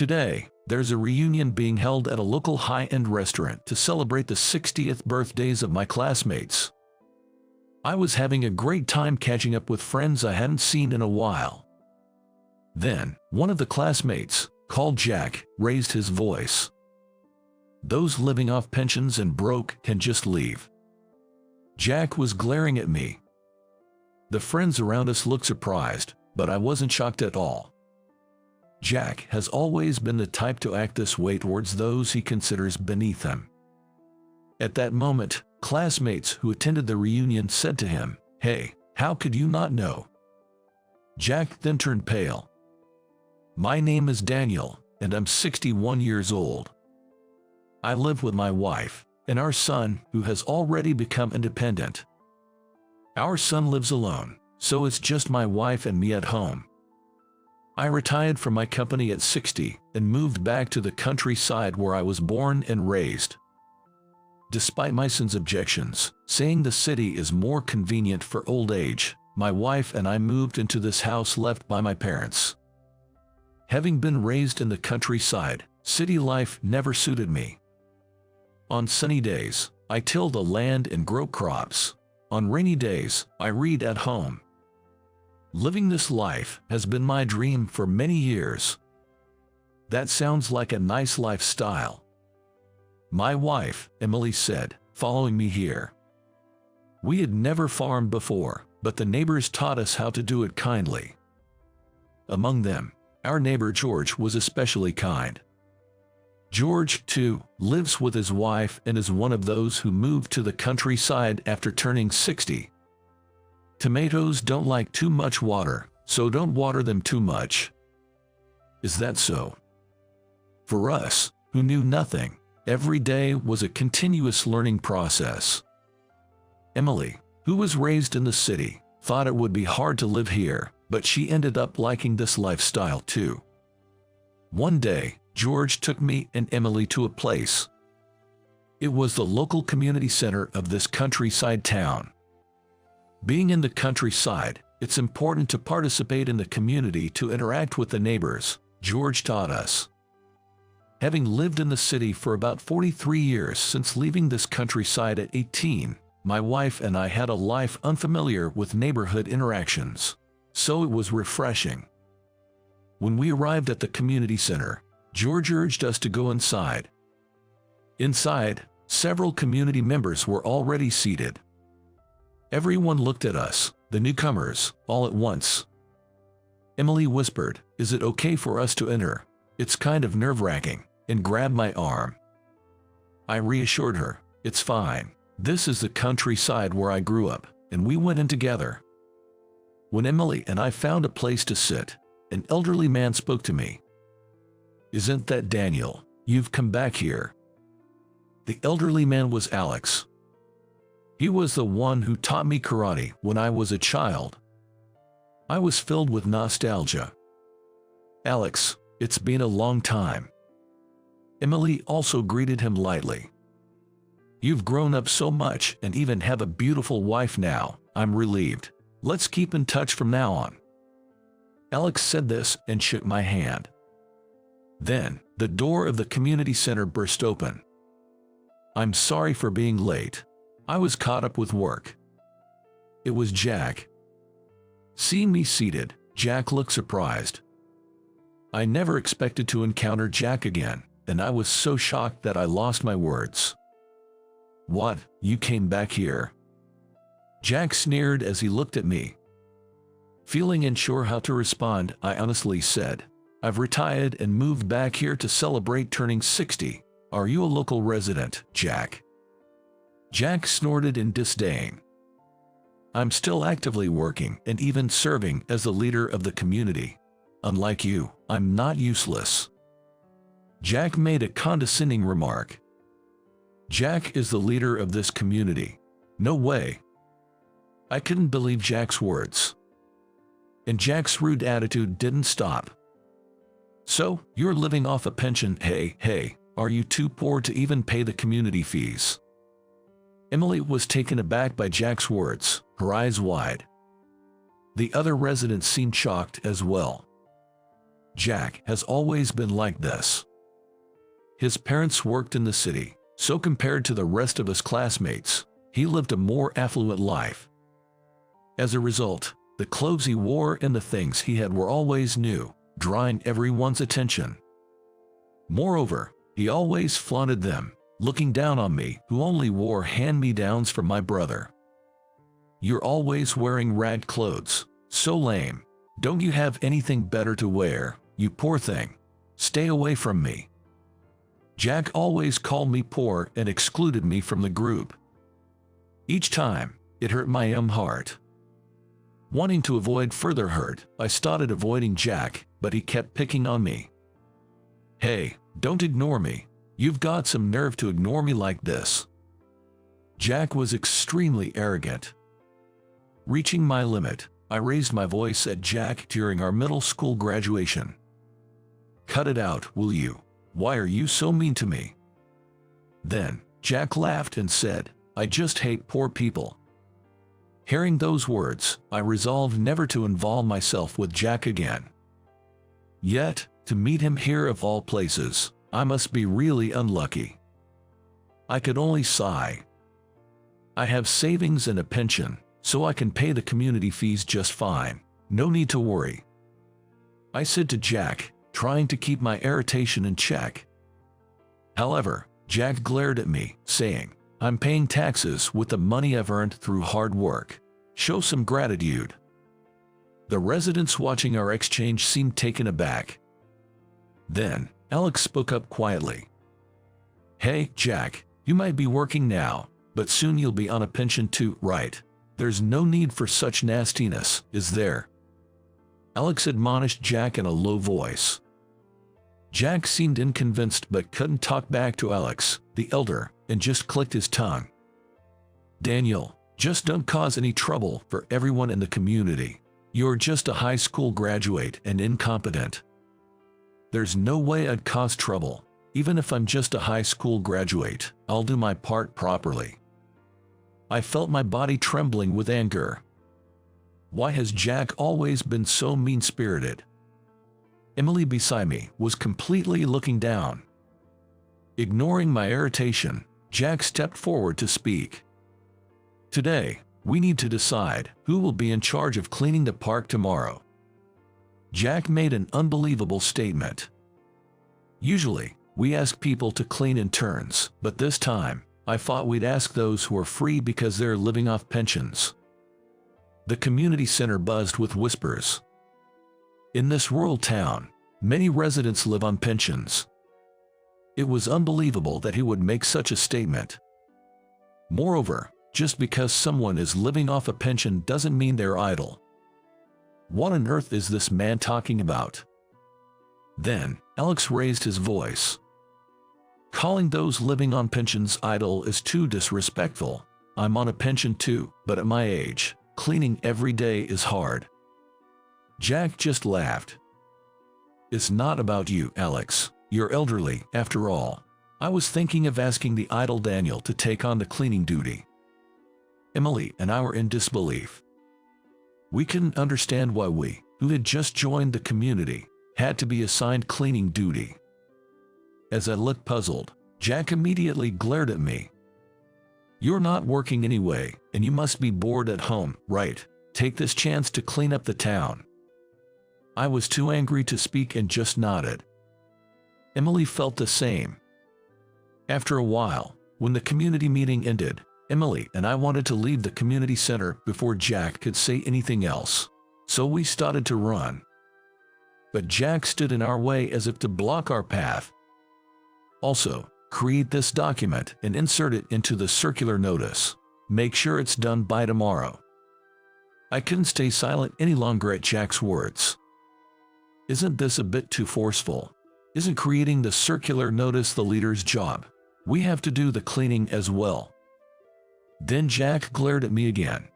Today, there's a reunion being held at a local high-end restaurant to celebrate the 60th birthdays of my classmates. I was having a great time catching up with friends I hadn't seen in a while. Then, one of the classmates, called Jack, raised his voice. "Those living off pensions and broke can just leave." Jack was glaring at me. The friends around us looked surprised, but I wasn't shocked at all. Jack has always been the type to act this way towards those he considers beneath him. At that moment, classmates who attended the reunion said to him, "Hey, how could you not know?" Jack then turned pale. "My name is Daniel, and I'm 61 years old. I live with my wife and our son, who has already become independent. Our son lives alone, so it's just my wife and me at home. I retired from my company at 60 and moved back to the countryside where I was born and raised. Despite my son's objections, saying the city is more convenient for old age, my wife and I moved into this house left by my parents. Having been raised in the countryside, city life never suited me. On sunny days, I till the land and grow crops. On rainy days, I read at home. Living this life has been my dream for many years." "That sounds like a nice lifestyle," my wife, Emily, said, following me here. "We had never farmed before, but the neighbors taught us how to do it kindly. Among them, our neighbor George was especially kind. George, too, lives with his wife and is one of those who moved to the countryside after turning 60. Tomatoes don't like too much water, so don't water them too much." "Is that so?" For us, who knew nothing, every day was a continuous learning process. Emily, who was raised in the city, thought it would be hard to live here, but she ended up liking this lifestyle too. One day, George took me and Emily to a place. It was the local community center of this countryside town. Being in the countryside, it's important to participate in the community to interact with the neighbors, George taught us. Having lived in the city for about 43 years since leaving this countryside at 18, my wife and I had a life unfamiliar with neighborhood interactions, so it was refreshing. When we arrived at the community center, George urged us to go inside. Inside, several community members were already seated. Everyone looked at us, the newcomers, all at once. Emily whispered, "Is it okay for us to enter? It's kind of nerve-wracking," and grabbed my arm. I reassured her, "It's fine. This is the countryside where I grew up," and we went in together. When Emily and I found a place to sit, an elderly man spoke to me. "Isn't that Daniel? You've come back here." The elderly man was Alex. He was the one who taught me karate when I was a child. I was filled with nostalgia. "Alex, it's been a long time." Emily also greeted him lightly. "You've grown up so much and even have a beautiful wife now. I'm relieved. Let's keep in touch from now on." Alex said this and shook my hand. Then, the door of the community center burst open. "I'm sorry for being late. I was caught up with work." It was Jack. Seeing me seated, Jack looked surprised. I never expected to encounter Jack again, and I was so shocked that I lost my words. "What, you came back here?" Jack sneered as he looked at me. Feeling unsure how to respond, I honestly said, "I've retired and moved back here to celebrate turning 60. Are you a local resident, Jack?" Jack snorted in disdain. "I'm still actively working and even serving as the leader of the community. Unlike you, I'm not useless." Jack made a condescending remark. "Jack is the leader of this community. No way." I couldn't believe Jack's words. And Jack's rude attitude didn't stop. "So, you're living off a pension? Hey, are you too poor to even pay the community fees?" Emily was taken aback by Jack's words, her eyes wide. The other residents seemed shocked as well. Jack has always been like this. His parents worked in the city, so compared to the rest of his classmates, he lived a more affluent life. As a result, the clothes he wore and the things he had were always new, drawing everyone's attention. Moreover, he always flaunted them, looking down on me who only wore hand-me-downs from my brother. "You're always wearing rag clothes. So lame. Don't you have anything better to wear, you poor thing? Stay away from me." Jack always called me poor and excluded me from the group. Each time, it hurt my heart. Wanting to avoid further hurt, I started avoiding Jack, but he kept picking on me. "Hey, don't ignore me. You've got some nerve to ignore me like this." Jack was extremely arrogant. Reaching my limit, I raised my voice at Jack during our middle school graduation. "Cut it out, will you? Why are you so mean to me?" Then, Jack laughed and said, "I just hate poor people." Hearing those words, I resolved never to involve myself with Jack again. Yet, to meet him here of all places, I must be really unlucky. I could only sigh. I have savings and a pension, so I can pay the community fees just fine. No need to worry, I said to Jack, trying to keep my irritation in check. However, Jack glared at me, saying, "I'm paying taxes with the money I've earned through hard work. Show some gratitude." The residents watching our exchange seemed taken aback. Then, Alex spoke up quietly. "Hey, Jack, you might be working now, but soon you'll be on a pension too, right? There's no need for such nastiness, is there?" Alex admonished Jack in a low voice. Jack seemed unconvinced but couldn't talk back to Alex, the elder, and just clicked his tongue. "Daniel, just don't cause any trouble for everyone in the community. You're just a high school graduate and incompetent." "There's no way I'd cause trouble. Even if I'm just a high school graduate, I'll do my part properly." I felt my body trembling with anger. Why has Jack always been so mean-spirited? Emily beside me was completely looking down. Ignoring my irritation, Jack stepped forward to speak. "Today, we need to decide who will be in charge of cleaning the park tomorrow." Jack made an unbelievable statement. Usually, we ask people to clean in turns, but this time, I thought we'd ask those who are free because they're living off pensions. The community center buzzed with whispers. In this rural town, many residents live on pensions. It was unbelievable that he would make such a statement. Moreover, just because someone is living off a pension doesn't mean they're idle. What on earth is this man talking about? Then, Alex raised his voice. "Calling those living on pensions idle is too disrespectful. I'm on a pension too, but at my age, cleaning every day is hard." Jack just laughed. "It's not about you, Alex. You're elderly, after all. I was thinking of asking the idle Daniel to take on the cleaning duty." Emily and I were in disbelief. We couldn't understand why we, who had just joined the community, had to be assigned cleaning duty. As I looked puzzled, Jack immediately glared at me. "You're not working anyway, and you must be bored at home, right? Take this chance to clean up the town." I was too angry to speak and just nodded. Emily felt the same. After a while, when the community meeting ended, Emily and I wanted to leave the community center before Jack could say anything else, so we started to run. But Jack stood in our way as if to block our path. "Also, create this document and insert it into the circular notice. Make sure it's done by tomorrow." I couldn't stay silent any longer at Jack's words. Isn't this a bit too forceful? Isn't creating the circular notice the leader's job? We have to do the cleaning as well. Then Jack glared at me again.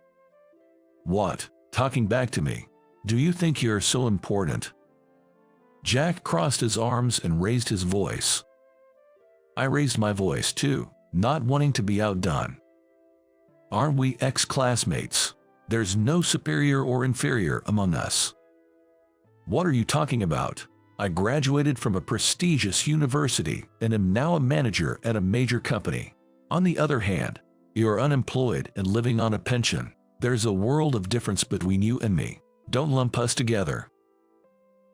"What? Talking back to me? Do you think you're so important?" Jack crossed his arms and raised his voice. I raised my voice too, not wanting to be outdone. "Aren't we ex-classmates? There's no superior or inferior among us." "What are you talking about? I graduated from a prestigious university and am now a manager at a major company. On the other hand, you are unemployed and living on a pension. There's a world of difference between you and me. Don't lump us together."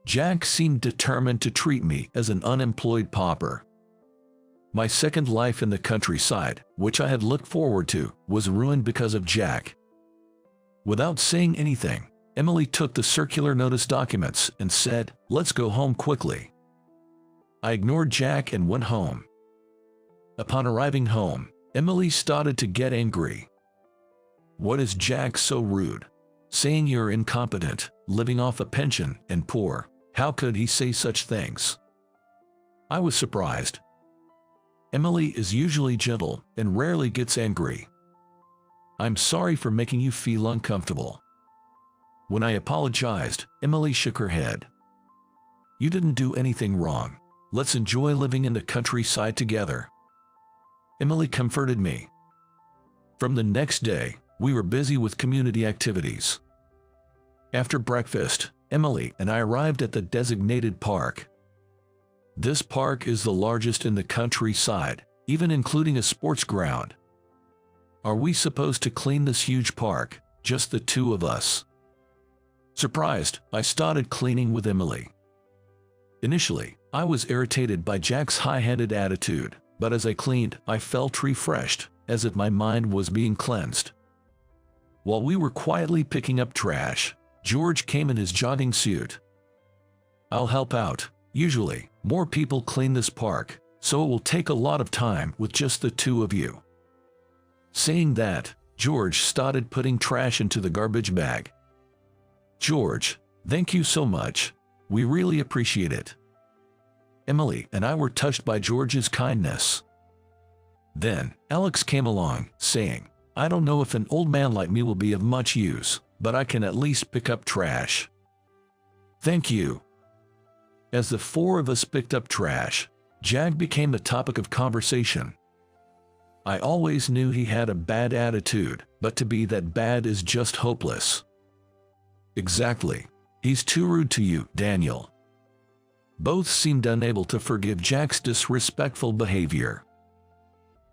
Jack seemed determined to treat me as an unemployed pauper. My second life in the countryside, which I had looked forward to, was ruined because of Jack. Without saying anything, Emily took the circular notice documents and said, "Let's go home quickly." I ignored Jack and went home. Upon arriving home, Emily started to get angry. "What is Jack so rude? Saying you're incompetent, living off a pension, and poor. How could he say such things?" I was surprised. Emily is usually gentle and rarely gets angry. "I'm sorry for making you feel uncomfortable." When I apologized, Emily shook her head. "You didn't do anything wrong. Let's enjoy living in the countryside together." Emily comforted me. From the next day, we were busy with community activities. After breakfast, Emily and I arrived at the designated park. This park is the largest in the countryside, even including a sports ground. Are we supposed to clean this huge park, just the two of us? Surprised, I started cleaning with Emily. Initially, I was irritated by Jack's high-handed attitude, but as I cleaned, I felt refreshed, as if my mind was being cleansed. While we were quietly picking up trash, George came in his jogging suit. "I'll help out. Usually, more people clean this park, so it will take a lot of time with just the two of you." Saying that, George started putting trash into the garbage bag. "George, thank you so much. We really appreciate it." Emily and I were touched by George's kindness. Then, Alex came along, saying, "I don't know if an old man like me will be of much use, but I can at least pick up trash." "Thank you." As the four of us picked up trash, Jack became the topic of conversation. I always knew he had a bad attitude, but to be that bad is just hopeless. "Exactly. He's too rude to you, Daniel." Both seemed unable to forgive Jack's disrespectful behavior.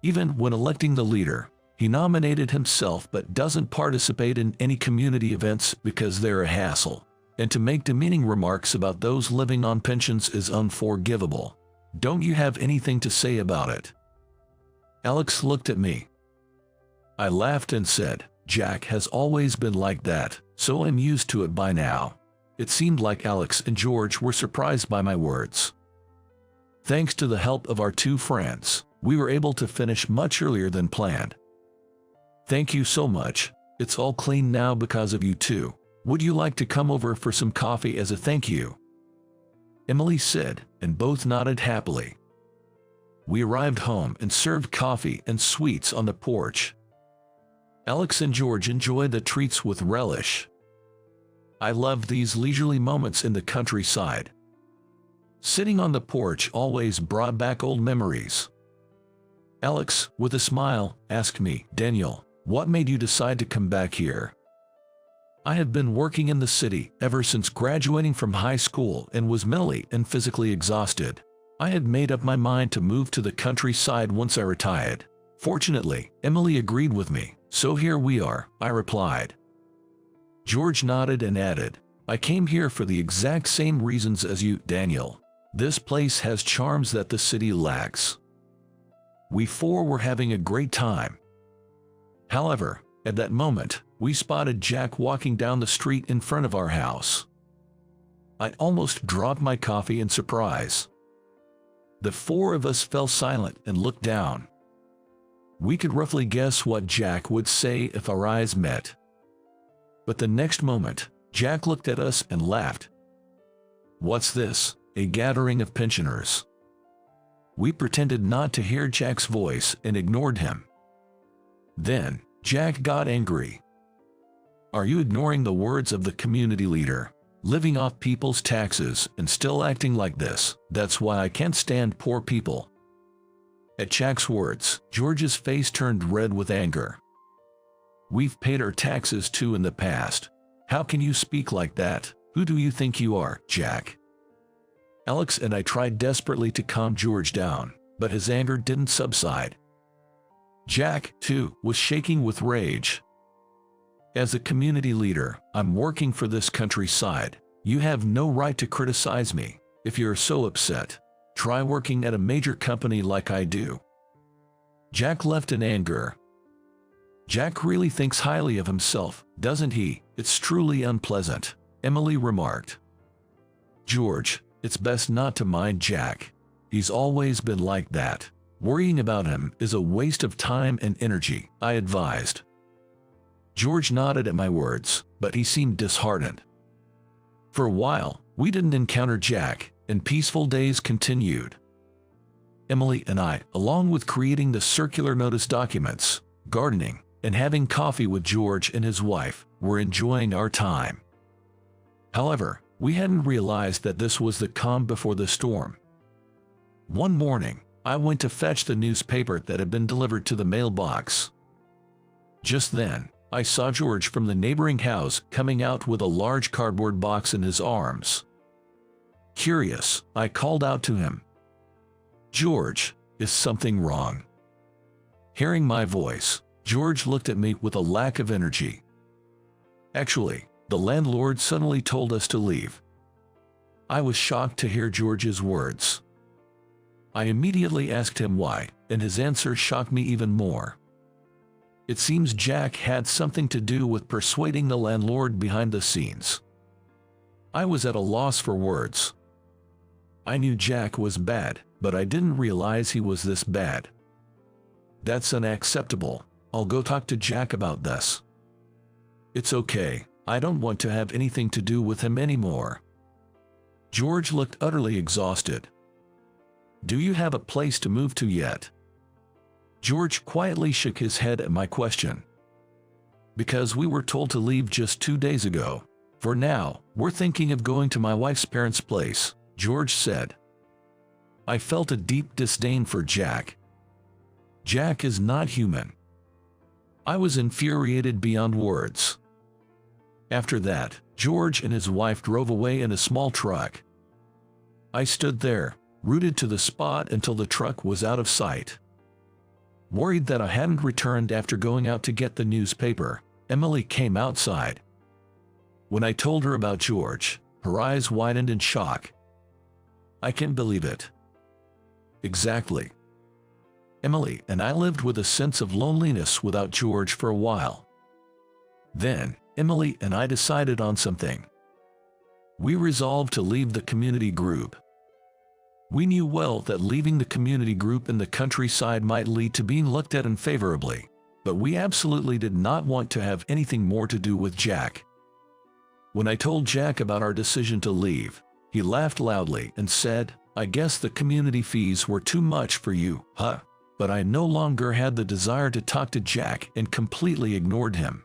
Even when electing the leader, he nominated himself but doesn't participate in any community events because they're a hassle. And to make demeaning remarks about those living on pensions is unforgivable. Don't you have anything to say about it? Alex looked at me. I laughed and said, "Jack has always been like that, so I'm used to it by now." It seemed like Alex and George were surprised by my words. Thanks to the help of our two friends, we were able to finish much earlier than planned. "Thank you so much. It's all clean now because of you two. Would you like to come over for some coffee as a thank you?" Emily said, and both nodded happily. We arrived home and served coffee and sweets on the porch. Alex and George enjoyed the treats with relish. I loved these leisurely moments in the countryside. Sitting on the porch always brought back old memories. Alex, with a smile, asked me, "Daniel, what made you decide to come back here?" I have been working in the city ever since graduating from high school and was mentally and physically exhausted. I had made up my mind to move to the countryside once I retired. Fortunately, Emily agreed with me, so here we are, I replied. George nodded and added, "I came here for the exact same reasons as you, Daniel. This place has charms that the city lacks." We four were having a great time. However, at that moment, we spotted Jack walking down the street in front of our house. I almost dropped my coffee in surprise. The four of us fell silent and looked down. We could roughly guess what Jack would say if our eyes met. But the next moment, Jack looked at us and laughed. "What's this? A gathering of pensioners?" We pretended not to hear Jack's voice and ignored him. Then, Jack got angry. "Are you ignoring the words of the community leader? Living off people's taxes and still acting like this? That's why I can't stand poor people." At Jack's words, George's face turned red with anger. "We've paid our taxes too in the past. How can you speak like that? Who do you think you are, Jack?" Alex and I tried desperately to calm George down, but his anger didn't subside. Jack, too, was shaking with rage. As a community leader, I'm working for this countryside. You have no right to criticize me. If you're so upset, try working at a major company like I do. Jack left in anger. Jack really thinks highly of himself, doesn't he? It's truly unpleasant, Emily remarked. George, it's best not to mind Jack. He's always been like that. Worrying about him is a waste of time and energy, I advised. George nodded at my words, but he seemed disheartened. For a while, we didn't encounter Jack, and peaceful days continued. Emily and I, along with creating the circular notice documents, gardening, and having coffee with George and his wife, were enjoying our time. However, we hadn't realized that this was the calm before the storm. One morning, I went to fetch the newspaper that had been delivered to the mailbox. Just then, I saw George from the neighboring house coming out with a large cardboard box in his arms. Curious, I called out to him. George, is something wrong? Hearing my voice, George looked at me with a lack of energy. Actually, the landlord suddenly told us to leave. I was shocked to hear George's words. I immediately asked him why, and his answer shocked me even more. It seems Jack had something to do with persuading the landlord behind the scenes. I was at a loss for words. I knew Jack was bad, but I didn't realize he was this bad. That's unacceptable. I'll go talk to Jack about this. It's okay. I don't want to have anything to do with him anymore. George looked utterly exhausted. Do you have a place to move to yet? George quietly shook his head at my question. Because we were told to leave just 2 days ago. For now, we're thinking of going to my wife's parents' place, George said. I felt a deep disdain for Jack. Jack is not human. I was infuriated beyond words. After that, George and his wife drove away in a small truck. I stood there, rooted to the spot until the truck was out of sight. Worried that I hadn't returned after going out to get the newspaper, Emily came outside. When I told her about George, her eyes widened in shock. I can't believe it. Exactly. Emily and I lived with a sense of loneliness without George for a while. Then, Emily and I decided on something. We resolved to leave the community group. We knew well that leaving the community group in the countryside might lead to being looked at unfavorably, but we absolutely did not want to have anything more to do with Jack. When I told Jack about our decision to leave, he laughed loudly and said, I guess the community fees were too much for you, huh? But I no longer had the desire to talk to Jack and completely ignored him.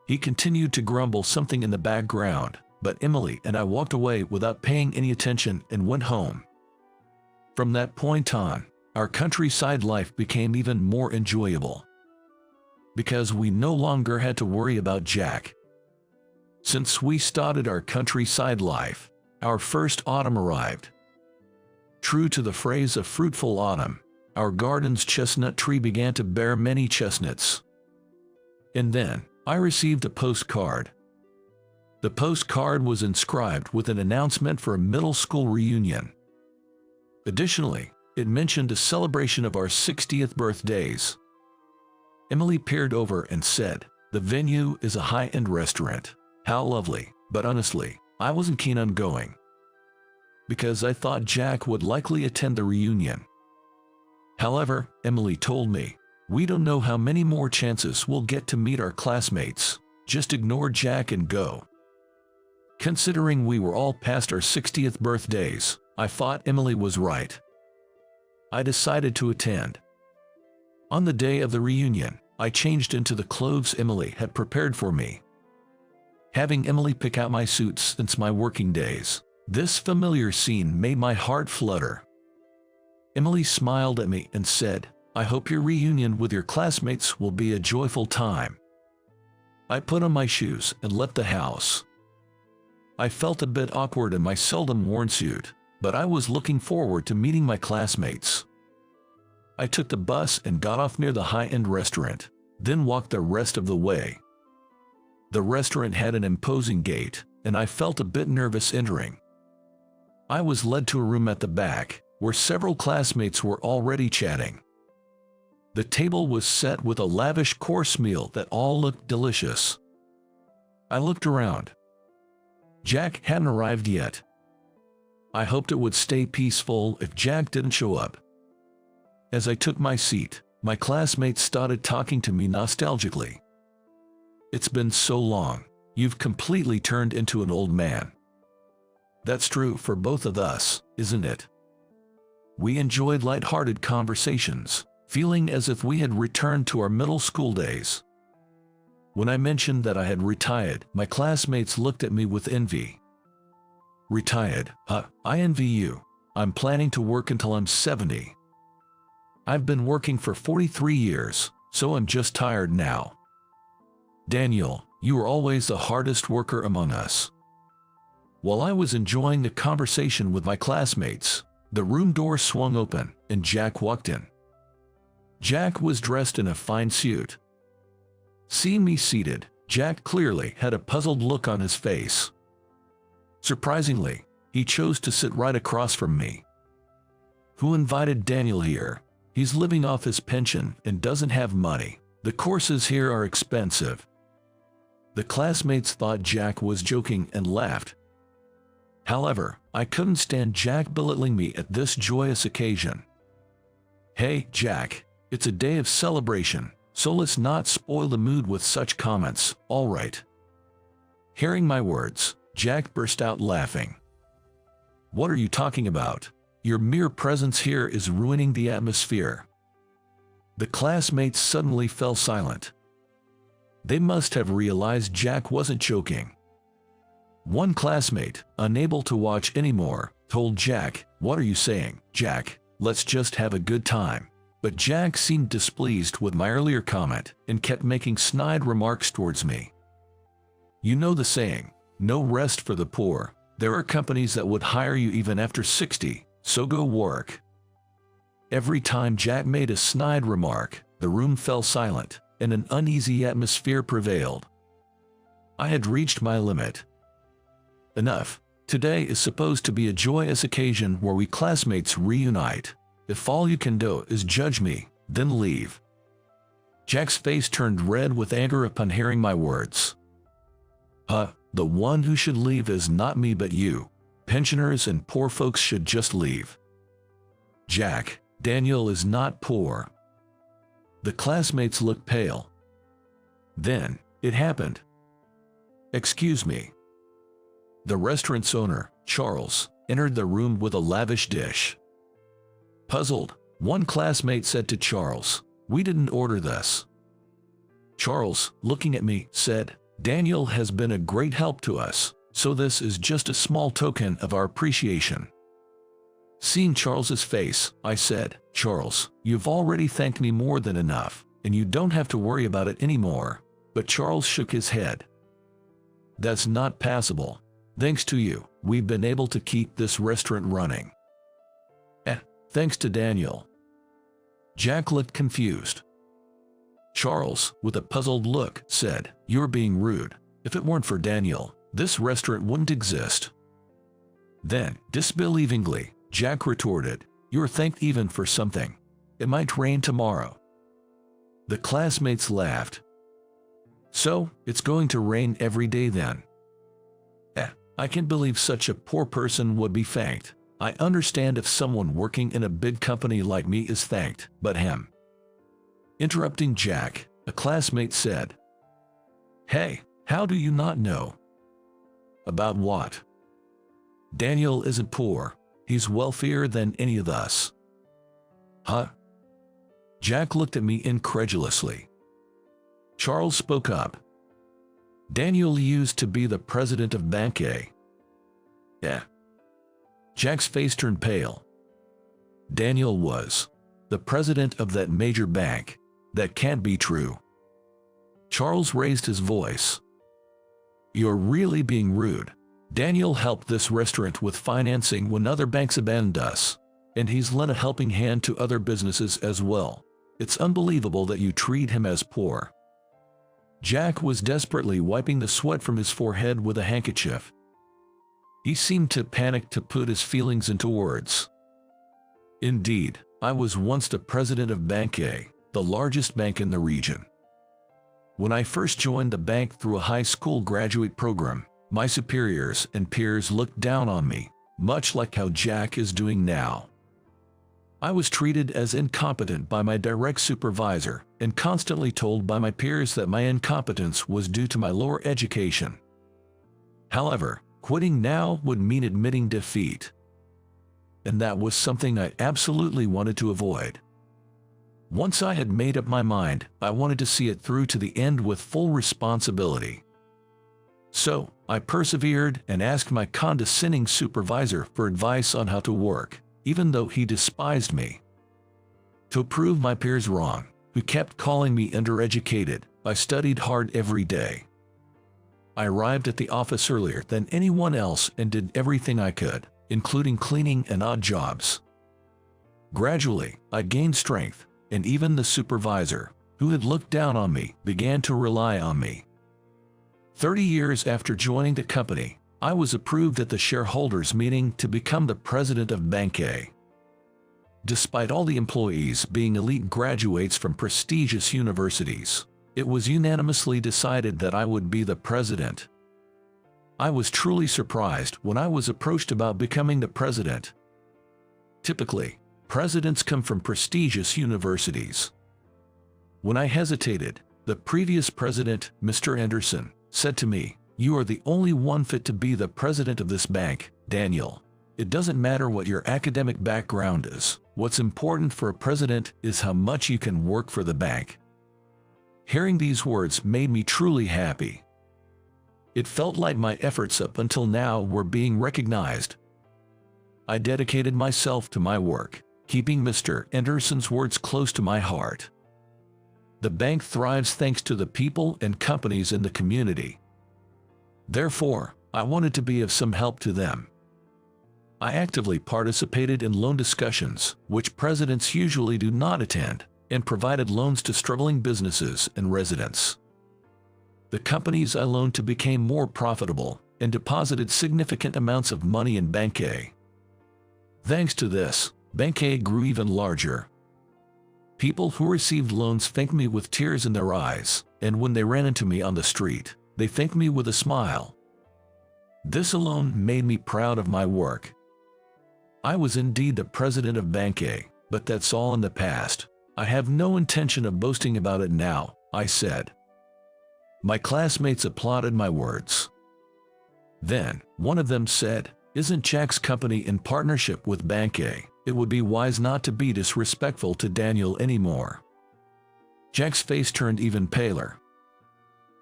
He continued to grumble something in the background, but Emily and I walked away without paying any attention and went home. From that point on, our countryside life became even more enjoyable. Because we no longer had to worry about Jack. Since we started our countryside life, our first autumn arrived. True to the phrase of fruitful autumn, our garden's chestnut tree began to bear many chestnuts. And then, I received a postcard. The postcard was inscribed with an announcement for a middle school reunion. Additionally, it mentioned a celebration of our 60th birthdays. Emily peered over and said, the venue is a high-end restaurant. How lovely, but honestly, I wasn't keen on going. Because I thought Jack would likely attend the reunion. However, Emily told me, we don't know how many more chances we'll get to meet our classmates. Just ignore Jack and go. Considering we were all past our 60th birthdays, I thought Emily was right. I decided to attend. On the day of the reunion, I changed into the clothes Emily had prepared for me. Having Emily pick out my suits since my working days, this familiar scene made my heart flutter. Emily smiled at me and said, I hope your reunion with your classmates will be a joyful time. I put on my shoes and left the house. I felt a bit awkward in my seldom worn suit, but I was looking forward to meeting my classmates. I took the bus and got off near the high-end restaurant, then walked the rest of the way. The restaurant had an imposing gate, and I felt a bit nervous entering. I was led to a room at the back, where several classmates were already chatting. The table was set with a lavish course meal that all looked delicious. I looked around. Jack hadn't arrived yet. I hoped it would stay peaceful if Jack didn't show up. As I took my seat, my classmates started talking to me nostalgically. "It's been so long. You've completely turned into an old man." That's true for both of us, isn't it? We enjoyed light-hearted conversations, feeling as if we had returned to our middle school days. When I mentioned that I had retired, my classmates looked at me with envy. "Retired? I envy you. I'm planning to work until I'm 70. I've been working for 43 years, so I'm just tired now." "Daniel, you were always the hardest worker among us." While I was enjoying the conversation with my classmates, the room door swung open and Jack walked in. Jack was dressed in a fine suit. Seeing me seated, Jack clearly had a puzzled look on his face. Surprisingly, he chose to sit right across from me. "Who invited Daniel here? He's living off his pension and doesn't have money. The courses here are expensive." The classmates thought Jack was joking and laughed. However, I couldn't stand Jack belittling me at this joyous occasion. "Hey, Jack, it's a day of celebration, so let's not spoil the mood with such comments, all right?" Hearing my words, Jack burst out laughing. "What are you talking about? Your mere presence here is ruining the atmosphere." The classmates suddenly fell silent. They must have realized Jack wasn't joking. One classmate, unable to watch anymore, told Jack, "What are you saying, Jack? Let's just have a good time." But Jack seemed displeased with my earlier comment and kept making snide remarks towards me. "You know the saying, no rest for the poor. There are companies that would hire you even after 60, so go work." Every time Jack made a snide remark, the room fell silent, and an uneasy atmosphere prevailed. I had reached my limit. Enough. Today is supposed to be a joyous occasion where we classmates reunite. If all you can do is judge me, then leave. Jack's face turned red with anger upon hearing my words. The one who should leave is not me but you. Pensioners and poor folks should just leave." "Jack, Daniel is not poor." The classmates looked pale. Then, it happened. "Excuse me." The restaurant's owner, Charles, entered the room with a lavish dish. Puzzled, one classmate said to Charles, "We didn't order this." Charles, looking at me, said, "Daniel has been a great help to us, so this is just a small token of our appreciation." Seeing Charles's face, I said, "Charles, you've already thanked me more than enough, and you don't have to worry about it anymore." But Charles shook his head. "That's not passable. Thanks to you, we've been able to keep this restaurant running." Thanks to Daniel." Jack looked confused. Charles, with a puzzled look, said, "You're being rude. If it weren't for Daniel, this restaurant wouldn't exist." Then, disbelievingly, Jack retorted, "You're thanked even for something. It might rain tomorrow." The classmates laughed. "So, it's going to rain every day then?" I can't believe such a poor person would be thanked. I understand if someone working in a big company like me is thanked, but him." Interrupting Jack, a classmate said, "Hey, how do you not know?" "About what?" "Daniel isn't poor. He's wealthier than any of us." Jack looked at me incredulously. Charles spoke up. "Daniel used to be the president of Bank A." Jack's face turned pale. "Daniel was the president of that major bank. That can't be true." Charles raised his voice. "You're really being rude." Daniel helped this restaurant with financing when other banks abandoned us, and he's lent a helping hand to other businesses as well. It's unbelievable that you treat him as poor." Jack was desperately wiping the sweat from his forehead with a handkerchief. He seemed to panic to put his feelings into words. "Indeed, I was once the president of Bank A, the largest bank in the region. When I first joined the bank through a high school graduate program, my superiors and peers looked down on me, much like how Jack is doing now. I was treated as incompetent by my direct supervisor and constantly told by my peers that my incompetence was due to my lower education. However, quitting now would mean admitting defeat. And that was something I absolutely wanted to avoid. Once I had made up my mind, I wanted to see it through to the end with full responsibility. So, I persevered and asked my condescending supervisor for advice on how to work, even though he despised me. To prove my peers wrong, who kept calling me undereducated, I studied hard every day. I arrived at the office earlier than anyone else and did everything I could, including cleaning and odd jobs. Gradually, I gained strength, and even the supervisor, who had looked down on me, began to rely on me. 30 years after joining the company, I was approved at the shareholders' meeting to become the president of Bank A. Despite all the employees being elite graduates from prestigious universities, it was unanimously decided that I would be the president. I was truly surprised when I was approached about becoming the president. Typically, presidents come from prestigious universities. When I hesitated, the previous president, Mr. Anderson, said to me, "You are the only one fit to be the president of this bank, Daniel. It doesn't matter what your academic background is. What's important for a president is how much you can work for the bank." Hearing these words made me truly happy. It felt like my efforts up until now were being recognized. I dedicated myself to my work, keeping Mr. Anderson's words close to my heart. The bank thrives thanks to the people and companies in the community. Therefore, I wanted to be of some help to them. I actively participated in loan discussions, which presidents usually do not attend, and provided loans to struggling businesses and residents. The companies I loaned to became more profitable and deposited significant amounts of money in Bank A. Thanks to this, Bank A grew even larger. People who received loans thanked me with tears in their eyes, and when they ran into me on the street, they thanked me with a smile. This alone made me proud of my work. I was indeed the president of Bank A, but that's all in the past. I have no intention of boasting about it now, I said. My classmates applauded my words. Then, one of them said, "Isn't Jack's company in partnership with Bank A? It would be wise not to be disrespectful to Daniel anymore." Jack's face turned even paler.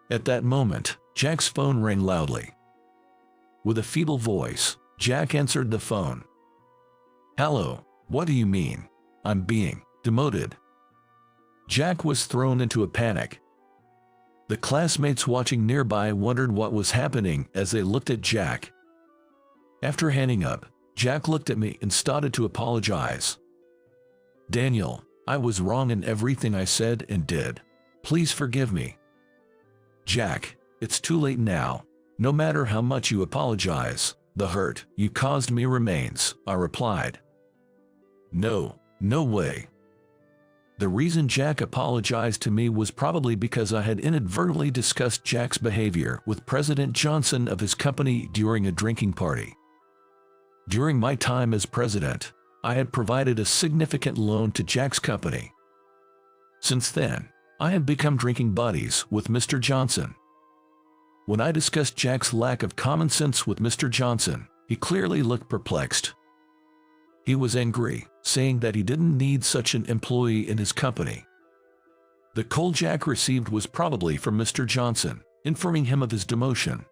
At that moment, Jack's phone rang loudly. With a feeble voice, Jack answered the phone. "Hello, what do you mean? I'm being demoted." Jack was thrown into a panic. The classmates watching nearby wondered what was happening as they looked at Jack. After hanging up, Jack looked at me and started to apologize. "Daniel, I was wrong in everything I said and did. Please forgive me." "Jack, it's too late now. No matter how much you apologize, the hurt you caused me remains," I replied. No way." The reason Jack apologized to me was probably because I had inadvertently discussed Jack's behavior with President Johnson of his company during a drinking party. During my time as president, I had provided a significant loan to Jack's company. Since then, I had become drinking buddies with Mr. Johnson. When I discussed Jack's lack of common sense with Mr. Johnson, he clearly looked perplexed. He was angry, saying that he didn't need such an employee in his company. The call Jack received was probably from Mr. Johnson, informing him of his demotion.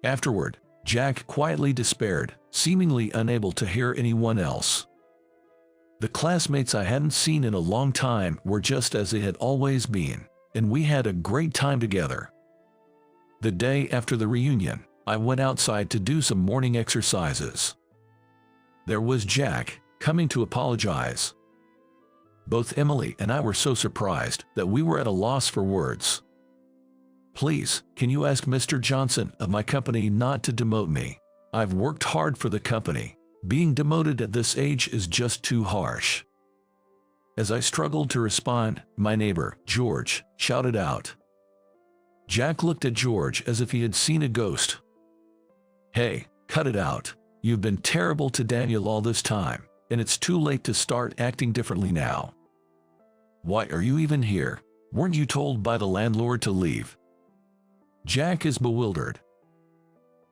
Afterward, Jack quietly despaired, seemingly unable to hear anyone else. The classmates I hadn't seen in a long time were just as they had always been, and we had a great time together. The day after the reunion, I went outside to do some morning exercises. There was Jack, coming to apologize. Both Emily and I were so surprised that we were at a loss for words. "Please, can you ask Mr. Johnson of my company not to demote me? I've worked hard for the company. Being demoted at this age is just too harsh." As I struggled to respond, my neighbor, George, shouted out. Jack looked at George as if he had seen a ghost. "Hey, cut it out. You've been terrible to Daniel all this time, and it's too late to start acting differently now. Why are you even here? Weren't you told by the landlord to leave?" Jack is bewildered.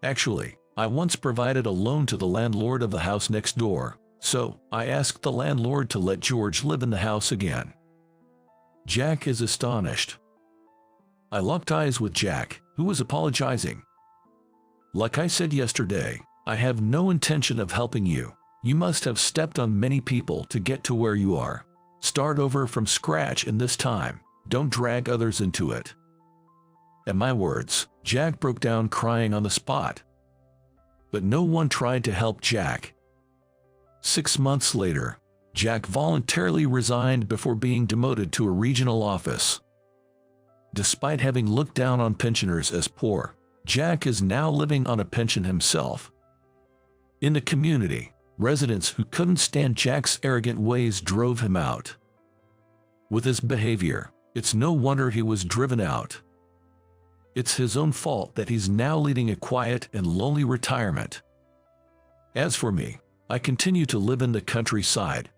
"Actually, I once provided a loan to the landlord of the house next door, so I asked the landlord to let George live in the house again." Jack is astonished. I locked eyes with Jack, who was apologizing. "Like I said yesterday, I have no intention of helping you. You must have stepped on many people to get to where you are. Start over from scratch, and this time, don't drag others into it." At my words, Jack broke down crying on the spot. But no one tried to help Jack. 6 months later, Jack voluntarily resigned before being demoted to a regional office. Despite having looked down on pensioners as poor, Jack is now living on a pension himself. In the community, residents who couldn't stand Jack's arrogant ways drove him out. With his behavior, it's no wonder he was driven out. It's his own fault that he's now leading a quiet and lonely retirement. As for me, I continue to live in the countryside.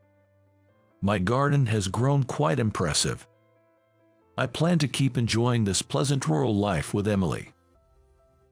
My garden has grown quite impressive. I plan to keep enjoying this pleasant rural life with Emily.